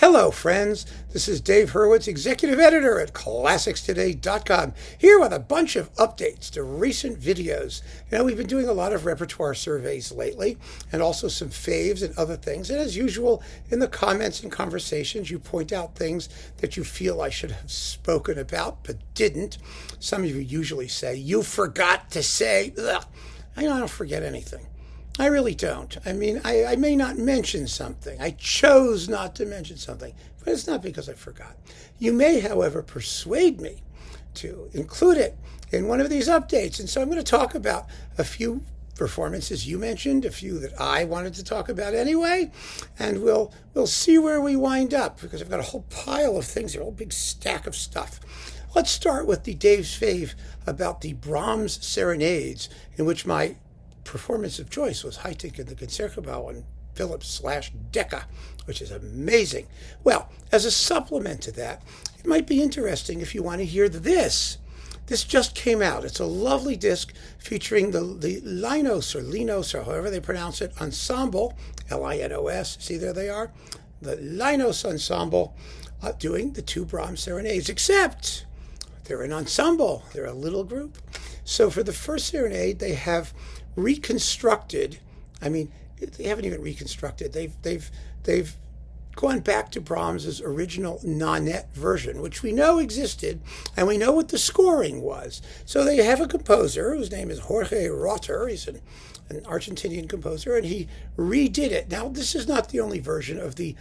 Hello, friends. This is Dave Hurwitz, Executive Editor at ClassicsToday.com, here with a bunch of updates to recent videos. We've been doing a lot of repertoire surveys lately, and also some faves and other things. And as usual, in the comments and conversations, you point out things that you feel I should have spoken about, but didn't. Some of you usually say, "You forgot to say," ugh. I don't forget anything. I really don't. I may not mention something. I chose not to mention something, but it's not because I forgot. You may, however, persuade me to include it in one of these updates. And so I'm going to talk about a few performances you mentioned, a few that I wanted to talk about anyway, and we'll see where we wind up, because I've got a whole pile of things here, a whole big stack of stuff. Let's start with the Dave's Fave about the Brahms Serenades, in which my performance of choice was Heitig in the Concerto and Phillips/Decca, which is amazing. Well, as a supplement to that, it might be interesting if you want to hear this. This just came out. It's a lovely disc featuring the Linos, or Linos, or however they pronounce it, ensemble, Linos, see, there they are, the Linos ensemble, doing the two Brahms Serenades, except they're an ensemble, they're a little group. So for the first serenade, they have reconstructed. They haven't even reconstructed. They've gone back to Brahms's original nonet version, which we know existed, and we know what the scoring was. So they have a composer whose name is Jorge Rotter. He's an Argentinian composer, and he redid it. Now, this is not the only version of the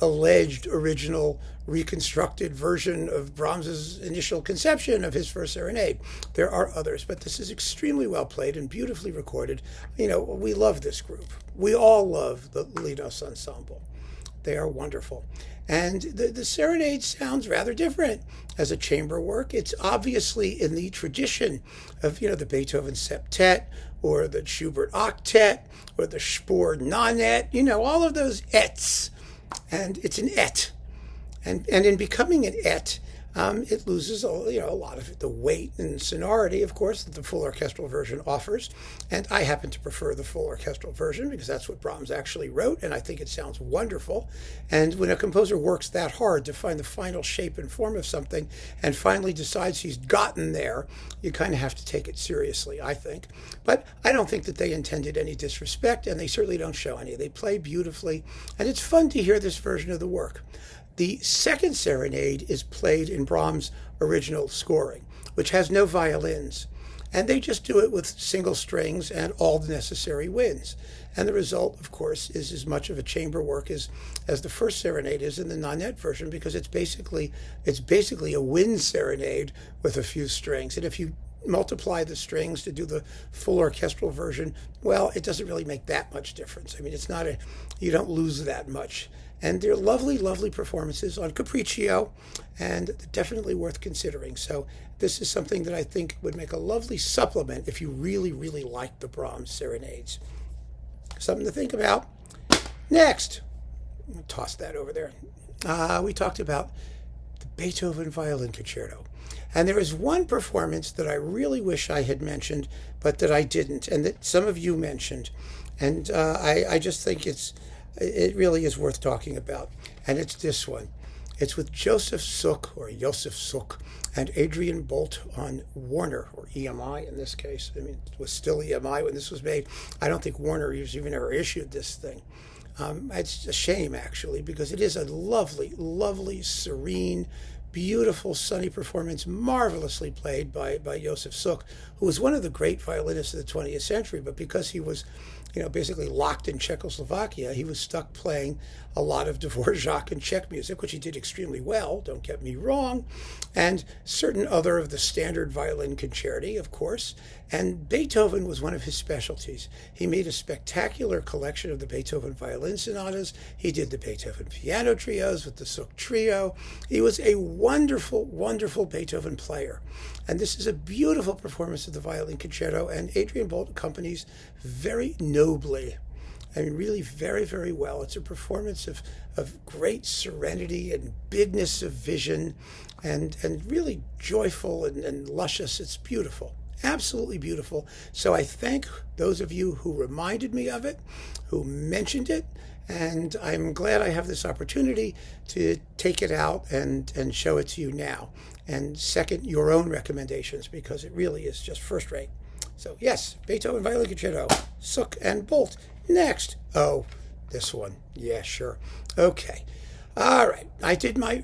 alleged original reconstructed version of Brahms's initial conception of his first serenade. There are others, but this is extremely well played and beautifully recorded. We love this group. We all love the Linos ensemble. They are wonderful. And the serenade sounds rather different as a chamber work. It's obviously in the tradition of, the Beethoven septet, or the Schubert octet, or the Spohr nonet, all of those ets. And it's an et. And in becoming an et, it loses a lot of the weight and sonority, of course, that the full orchestral version offers. And I happen to prefer the full orchestral version because that's what Brahms actually wrote, and I think it sounds wonderful. And when a composer works that hard to find the final shape and form of something and finally decides he's gotten there, you kind of have to take it seriously, I think. But I don't think that they intended any disrespect, and they certainly don't show any. They play beautifully, and it's fun to hear this version of the work. The second serenade is played in Brahms' original scoring, which has no violins. And they just do it with single strings and all the necessary winds. And the result, of course, is as much of a chamber work as the first serenade is in the nonet version, because it's basically a wind serenade with a few strings. And if you multiply the strings to do the full orchestral version, well, it doesn't really make that much difference. You don't lose that much. And they're lovely, lovely performances on Capriccio, and definitely worth considering. So this is something that I think would make a lovely supplement if you really, really like the Brahms Serenades. Something to think about. Next, I'll toss that over there. We talked about the Beethoven Violin Concerto. And there is one performance that I really wish I had mentioned, but that I didn't, and that some of you mentioned. And I just think it really is worth talking about. And it's this one. It's with Joseph Suk, and Adrian Bolt on Warner, or EMI in this case. It was still EMI when this was made. I don't think Warner even ever issued this thing. It's a shame, actually, because it is a lovely, lovely, serene, beautiful, sunny performance, marvelously played by Joseph Suk, who was one of the great violinists of the 20th century, but because he was basically locked in Czechoslovakia, he was stuck playing a lot of Dvorak and Czech music, which he did extremely well, don't get me wrong, and certain other of the standard violin concerti, of course. And Beethoven was one of his specialties. He made a spectacular collection of the Beethoven violin sonatas. He did the Beethoven piano trios with the Suk trio. He was a wonderful, wonderful Beethoven player. And this is a beautiful performance of the violin concerto, and Adrian Bolt accompanies very nobly. Really very, very well. It's a performance of great serenity and bigness of vision, and really joyful and luscious. It's beautiful. Absolutely beautiful. So I thank those of you who reminded me of it, who mentioned it, and I'm glad I have this opportunity to take it out and show it to you now, and second your own recommendations, because it really is just first rate. So yes, Beethoven Violin Concerto, Sook and Bolt. Next, oh, this one. Yeah, sure. Okay. All right, I did my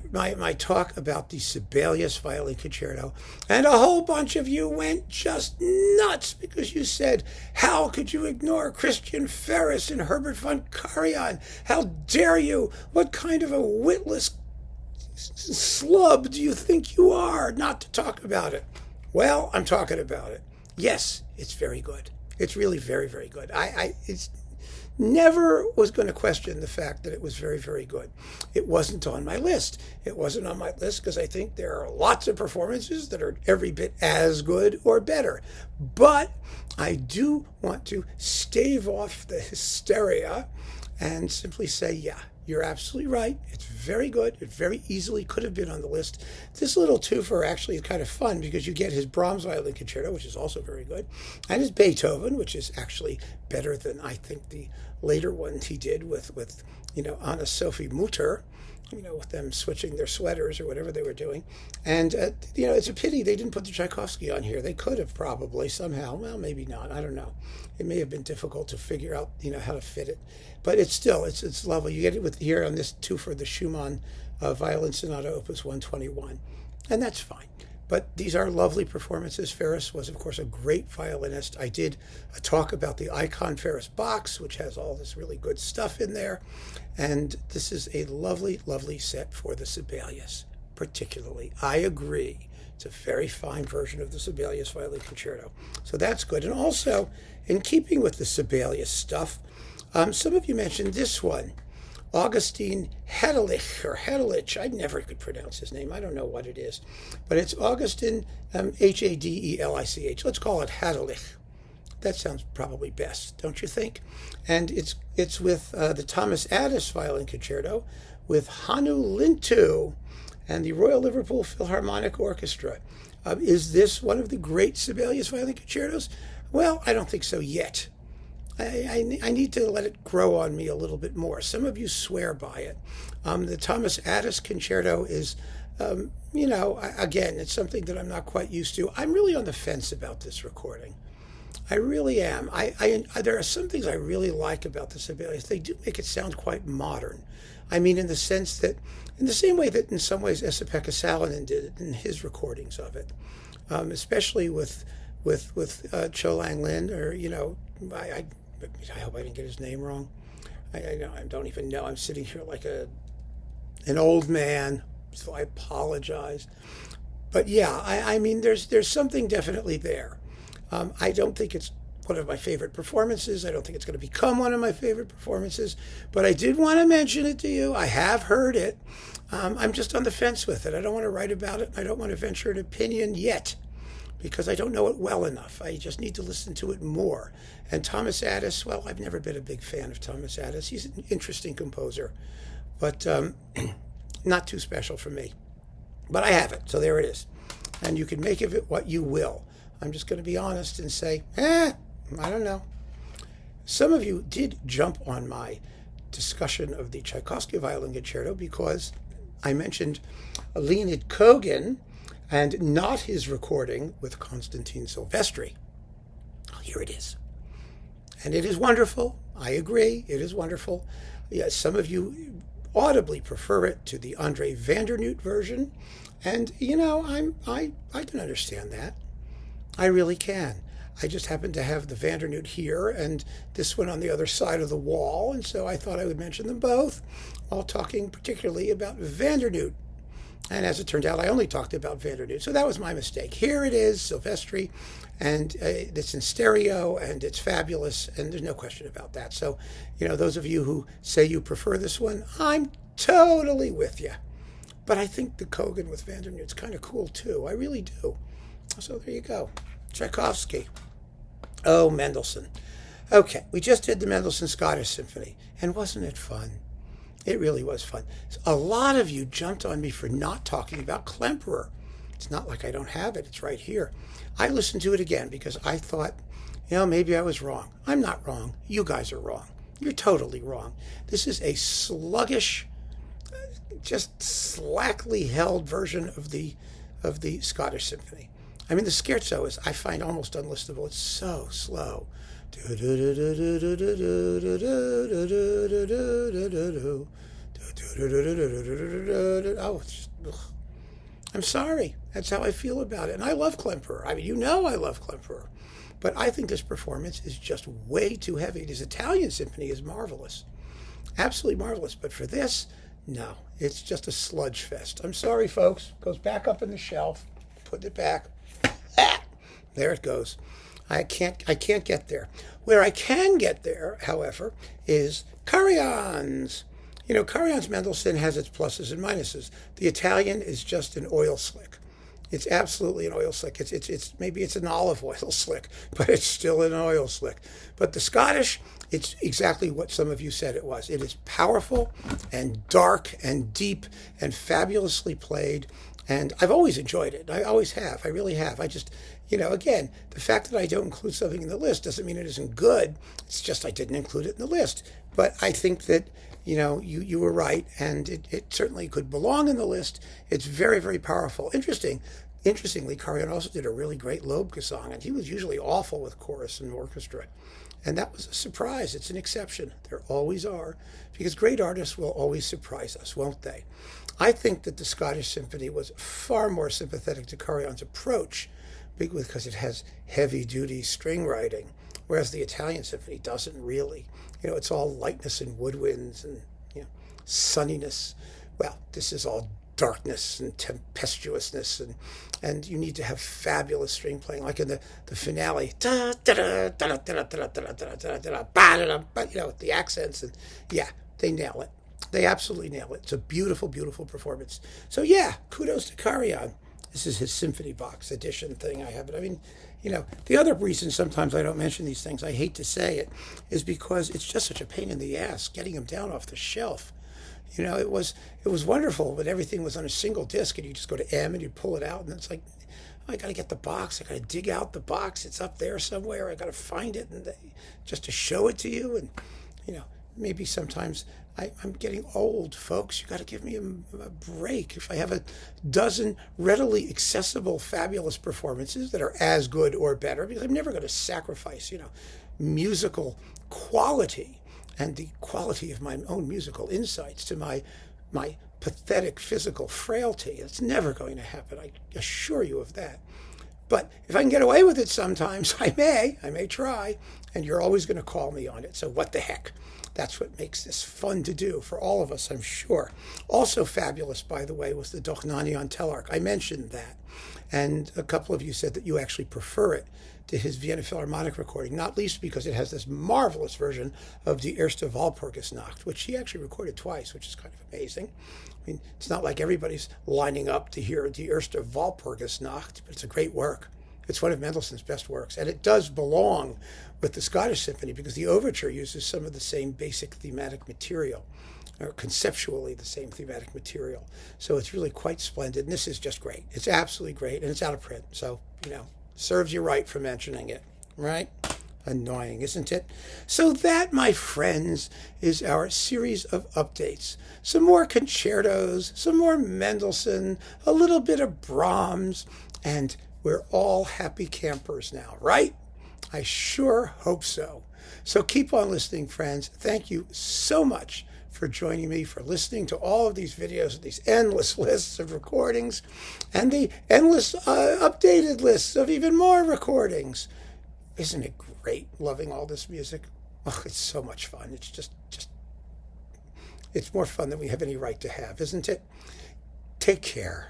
talk about the Sibelius Violin Concerto, and a whole bunch of you went just nuts because you said, how could you ignore Christian Ferris and Herbert von Karajan? How dare you? What kind of a witless slub do you think you are not to talk about it? Well, I'm talking about it. Yes, it's very good. It's really very, very good. It's never was going to question the fact that it was very, very good. It wasn't on my list. It wasn't on my list because I think there are lots of performances that are every bit as good or better. But I do want to stave off the hysteria and simply say, yeah, you're absolutely right. It's very good. It very easily could have been on the list. This little twofer actually is kind of fun because you get his Brahms Violin Concerto, which is also very good, and his Beethoven, which is actually better than I think the later one he did with Anna Sophie Mutter, with them switching their sweaters or whatever they were doing. And, it's a pity they didn't put the Tchaikovsky on here. They could have probably somehow. Well, maybe not. I don't know. It may have been difficult to figure out, how to fit it. But it's lovely. You get it with here on this twofer, the Schumann Violin Sonata Opus 121. And that's fine. But these are lovely performances. Ferris was, of course, a great violinist. I did a talk about the Icon Ferris box, which has all this really good stuff in there. And this is a lovely, lovely set for the Sibelius, particularly. I agree. It's a very fine version of the Sibelius Violin Concerto. So that's good. And also, in keeping with the Sibelius stuff, some of you mentioned this one. Augustin Hadelich. I never could pronounce his name. I don't know what it is. But it's Augustin, Hadelich. Let's call it Hadelich. That sounds probably best, don't you think? And it's with the Thomas Addis Violin Concerto with Hannu Lintu and the Royal Liverpool Philharmonic Orchestra. Is this one of the great Sibelius Violin Concertos? Well, I don't think so yet. I need to let it grow on me a little bit more. Some of you swear by it. The Thomas Addis Concerto is, again, it's something that I'm not quite used to. I'm really on the fence about this recording. I really am. There are some things I really like about the Sibelius. They do make it sound quite modern. I mean, in the sense that, in the same way that in some ways Esa-Pekka Salonen did it in his recordings of it, especially with Cho Lang Lin, or, I hope I didn't get his name wrong. I don't even know. I'm sitting here like an old man, so I apologize. But yeah, I mean, there's something definitely there. I don't think it's one of my favorite performances. I don't think it's going to become one of my favorite performances. But I did want to mention it to you. I have heard it. I'm just on the fence with it. I don't want to write about it. I don't want to venture an opinion yet, because I don't know it well enough. I just need to listen to it more. And Thomas Addis, well, I've never been a big fan of Thomas Addis. He's an interesting composer, but not too special for me. But I have it, so there it is. And you can make of it what you will. I'm just going to be honest and say, I don't know. Some of you did jump on my discussion of the Tchaikovsky Violin Concerto because I mentioned Leonid Kogan, and not his recording with Konstantin Silvestri. Here it is. And it is wonderful. I agree. It is wonderful. Yes, some of you audibly prefer it to the Andre Vandernoot version. And, I can understand that. I really can. I just happen to have the Vandernoot here and this one on the other side of the wall. And so I thought I would mention them both while talking particularly about Vandernoot. And as it turned out, I only talked about Vandernoot. So that was my mistake. Here it is, Silvestri, and it's in stereo, and it's fabulous, and there's no question about that. So, those of you who say you prefer this one, I'm totally with you. But I think the Kogan with Vandernoot's kind of cool, too. I really do. So there you go. Tchaikovsky. Oh, Mendelssohn. Okay, we just did the Mendelssohn Scottish Symphony, and wasn't it fun? It really was fun. A lot of you jumped on me for not talking about Klemperer. It's not like I don't have it. It's right here. I listened to it again because I thought, maybe I was wrong. I'm not wrong. You guys are wrong. You're totally wrong. This is a sluggish, just slackly held version of the Scottish Symphony. I mean, the scherzo is, I find, almost unlistenable. It's so slow. Oh, it's just, ugh. I'm sorry. That's how I feel about it. And I love Klemperer. I mean, you know I love Klemperer. But I think this performance is just way too heavy. His Italian Symphony is marvelous. Absolutely marvelous. But for this, no. It's just a sludge fest. I'm sorry, folks. Goes back up in the shelf. Put it back. Ah! There it goes. I can't get there. Where I can get there, however, is Karajan's. You know, Karajan's Mendelssohn has its pluses and minuses. The Italian is just an oil slick. It's absolutely an oil slick. It's maybe it's an olive oil slick, but it's still an oil slick. But the Scottish, it's exactly what some of you said it was. It is powerful and dark and deep and fabulously played. And I've always enjoyed it. I always have. I really have. I just, you know, again, the fact that I don't include something in the list doesn't mean it isn't good. It's just I didn't include it in the list. But I think that, you know, you were right, and it certainly could belong in the list. It's very, very powerful. Interestingly, Karajan also did a really great Lobke song, and he was usually awful with chorus and orchestra. And that was a surprise. It's an exception. There always are, because great artists will always surprise us, won't they? I think that the Scottish Symphony was far more sympathetic to Karajan's approach because it has heavy-duty string writing, whereas the Italian Symphony doesn't really. You know, it's all lightness and woodwinds and, you know, sunniness. Well, this is all darkness and tempestuousness, and you need to have fabulous string playing, like in the finale, you know, with the accents, and yeah, they nail it. They absolutely nail it. It's a beautiful, beautiful performance. So yeah, kudos to Karajan. This is his symphony box edition thing I have. But I mean, you know, the other reason sometimes I don't mention these things, I hate to say it, is because it's just such a pain in the ass getting them down off the shelf. You know, it was wonderful, but everything was on a single disc, and you just go to M and you pull it out, and it's like, oh, I got to get the box. I got to dig out the box. It's up there somewhere. I got to find it, and just to show it to you. And you know, maybe sometimes I'm getting old, folks. You got to give me a break. If I have a dozen readily accessible, fabulous performances that are as good or better, because I'm never going to sacrifice, you know, musical quality and the quality of my own musical insights to my pathetic physical frailty. It's never going to happen. I assure you of that. But if I can get away with it sometimes, I may try, and you're always going to call me on it. So what the heck? That's what makes this fun to do for all of us, I'm sure. Also fabulous, by the way, was the Dochnani on Telarc. I mentioned that. And a couple of you said that you actually prefer it to his Vienna Philharmonic recording, not least because it has this marvelous version of Die Erste Walpurgisnacht, which he actually recorded twice, which is kind of amazing. I mean, it's not like everybody's lining up to hear Die Erste Walpurgisnacht, but it's a great work. It's one of Mendelssohn's best works, and it does belong with the Scottish Symphony because the overture uses some of the same basic thematic material, or conceptually the same thematic material. So it's really quite splendid, and this is just great. It's absolutely great, and it's out of print, so, you know, serves you right for mentioning it, right? Annoying, isn't it? So that, my friends, is our series of updates. Some more concertos, some more Mendelssohn, a little bit of Brahms, and we're all happy campers now, right? I sure hope so. So keep on listening, friends. Thank you so much for joining me, for listening to all of these videos, these endless lists of recordings, and the endless updated lists of even more recordings. Isn't it great loving all this music? Oh, it's so much fun. It's just it's more fun than we have any right to have, isn't it? Take care.